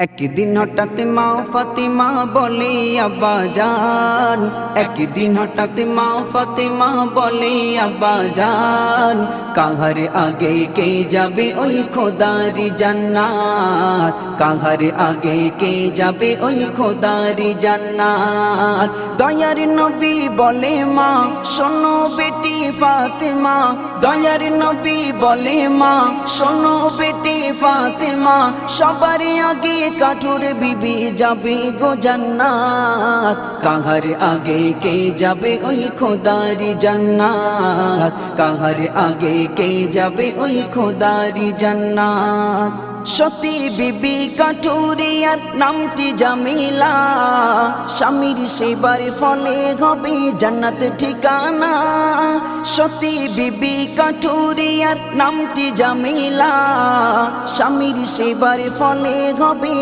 একদিন হঠাৎ মা ফাতিমা বলে আব্বাজান, একদিন হঠাৎ মা ফাতিমা বলে আব্বাজান, কাহার আগে কে যাবে ওই খোদারি জান্নাত, কাহার আগে কে যাবে ওই খোদারি জান্নাত। দয়ার নবী বলে মা শোনো বেটি ফাতিমা, দয়ার নবী বলে মা শোনো বেটি ফাতিমা, সবার আগে কাঠুর বিবি যাবে গো জান্নাত, কাহার আগে কে যাবে ওই খোদারি জান্নাত, কাহার আগে কে যাবে ওই খোদারি জান্নাত। সতী বিবি কাঠুরিয়ার নামটি জামিলা, স্বামীর সেবার ফলে হবে জান্নাত ঠিকানা। সতী বিবি কাঠুরিয়ার নামটি জামিলা, স্বামীর সেবার ফলে হবে